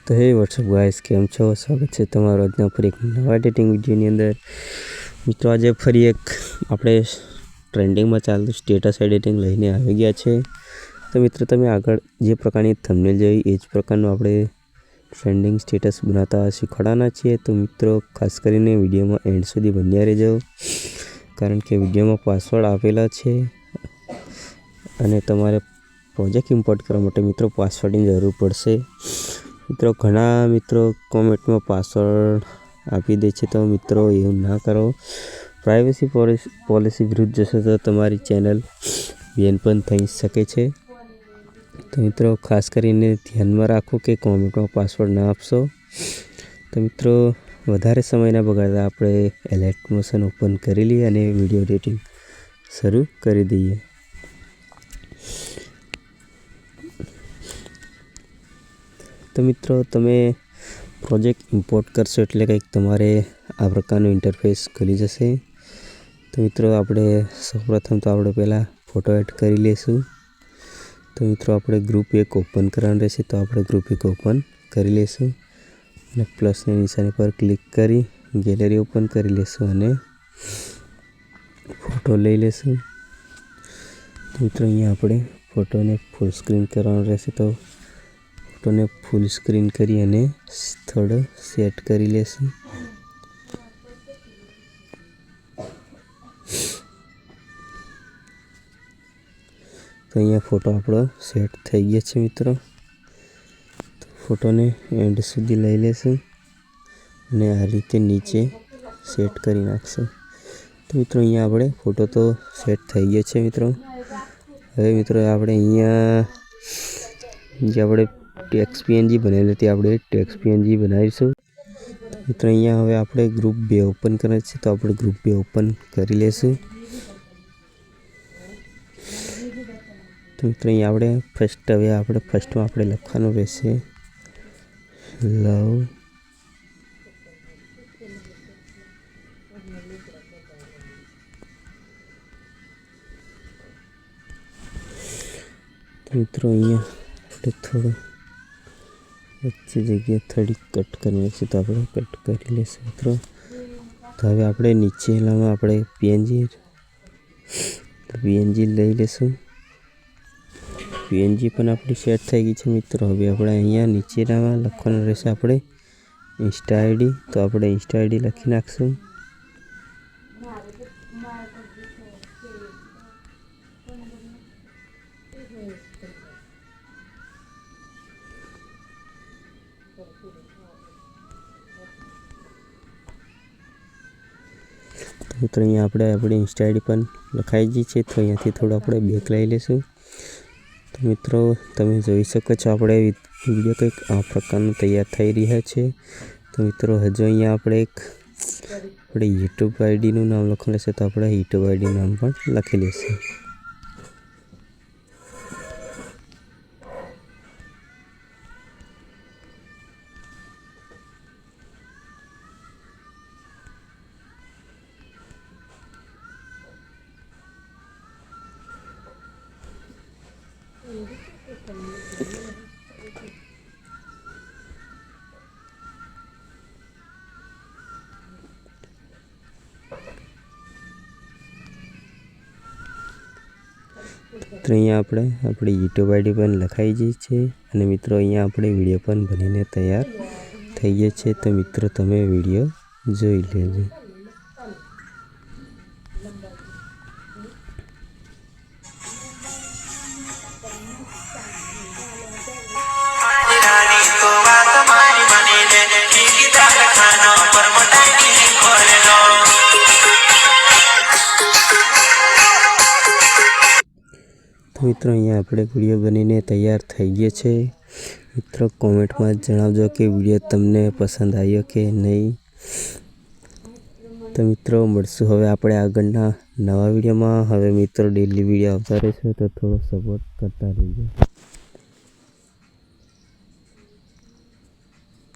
तो हे WhatsApp guys, केम छो? स्वागत है तमारो આજના ફરી એક નવા એડિટિંગ વિડીયોની અંદર। મિત્રો આજે ફરી એક આપણે ટ્રેન્ડિંગમાં ચાલતું સ્ટેટસ એડિટિંગ લઈને આવી ગયા છે। તો મિત્રો તમે આગળ જે પ્રકારની થંબનેલ જોઈ એ જ પ્રકારનું આપણે ટ્રેન્ડિંગ સ્ટેટસ બનાવતા શીખવાડવાના છીએ। તો મિત્રો ખાસ કરીને વિડીયોમાં એન્ડ સુધી બન્યા રહેજો, કારણ કે વિડીયોમાં પાસવર્ડ આપેલા છે અને તમારે પ્રોજેક્ટ ઇમ્પોર્ટ કરવા માટે મિત્રો પાસવર્ડની જરૂર પડશે। મિત્રો ઘણા મિત્રો કોમેન્ટમાં પાસવર્ડ આપી દે છે, તો મિત્રો એવું ના કરો। પ્રાઇવસી પોલિસી વિરુદ્ધ જશે તો તમારી ચેનલ બેન પણ થઈ શકે છે। તો મિત્રો ખાસ કરીને ધ્યાનમાં રાખો કે કોમેન્ટમાં પાસવર્ડ ના આપશો। તો મિત્રો વધારે સમય ના બગાડતા આપણે એલર્ટ મોશન ઓપન કરી લઈએ અને વિડીયો એડિટિંગ શરૂ કરી દઈએ। तो मित्रों तमे प्रोजेक्ट इम्पोर्ट करशो एटले कंईक तमारे आ प्रकारनुं इंटरफेस खुली जशे। तो मित्रों आपणे सौप्रथम तो आपणे पहला फोटो एड करी लेशुं। तो मित्रों आपणे ग्रुप एक ओपन करवानुं रहेशे, तो आपणे ग्रुप एक ओपन करी लेशुं अने प्लसनी निशानी पर क्लिक करी गैलरी ओपन करी लेशुं अने फोटो लई लेशुं। तो मित्रों अहींया आपणे फोटोने फूल स्क्रीन करवानुं रहेशे, तो फोटोने फूल स्क्रीन करी अने थोड़ो सेट करी लेशुं। तो अहींया फोटो आपणो सेट थई गयो छे मित्रों। तो फोटोने एंड सुधी लई लेशुं अने आ रीते नीचे सेट करी नाखशुं। तो मित्रों अहींया आपणे फोटो तो सेट थई गयो छे मित्रों। हवे मित्रों आपणे अहींया जे आपणे टेक्स्ट पीएनजी बनावेली हती आपणे टेक्स्ट पीएनजी बनावीशुं। मित्रों अहींया हवे आपणे ग्रुप 2 ओपन करवानुं छे, तो आपणे ग्रुप 2 ओपन करी लेशुं। तो मित्रों अहींया आपणे फर्स्टमां आपणे लखवानुं रहेशे लव तो मित्रों अहींया आपणे थोड़ो वच्चे जग्याए थोड़ी कट करनी है, तो आपणे कट करी लेशुं मित्रों। तो हवे आपणे नीचेनामां आपणे पीएनजी लई लेशुं। पीएनजी पण आपणी सेट थई गई छे मित्रों। हवे आपणे अहींया नीचेनामां लखवानुं रहेशे आपणे इंस्टा आईडी, तो आपणे इंस्टा आईडी लखी नाखशुं। मित्रों अहींया आपणे आपणी इंस्टा आईडी पण लखाई गई छे, तो अहींयाथी थोड़ो आपणे बेक लई लेशुं। तो मित्रों तमे जोई शको छो आपणे विडियो कंईक आ प्रकारनुं तैयार थई रह्यो छे। तो मित्रों हजू अहींया आपणे एक आपणे यूट्यूब आईडीनुं नाम लखवानुं रहेशे, तो आपणे यूट्यूब आईडी नाम पण लखी लेशुं। तो अहींया आपणे आपणी यूट्यूब आईडी पण लखाई गई छे अने मित्रों अहींया आपणे विडियो पण बनीने तैयार थई गयो छे। तो मित्रों तमे विडियो जोई लेजो। तो मित्रों अहींया आपणे विडियो बनीने तैयार थई गयो छे। મિત્રો કોમેન્ટમાં જણાવજો કે વિડીયો તમને પસંદ આવ્યો કે નહીં. તો મિત્રો મળશું હવે આપણે આગળના નવા વિડીયોમાં. હવે મિત્રો ડેલી વિડીયો આવતા રહેશે તો થોડો સપોર્ટ કરતા રહેજો.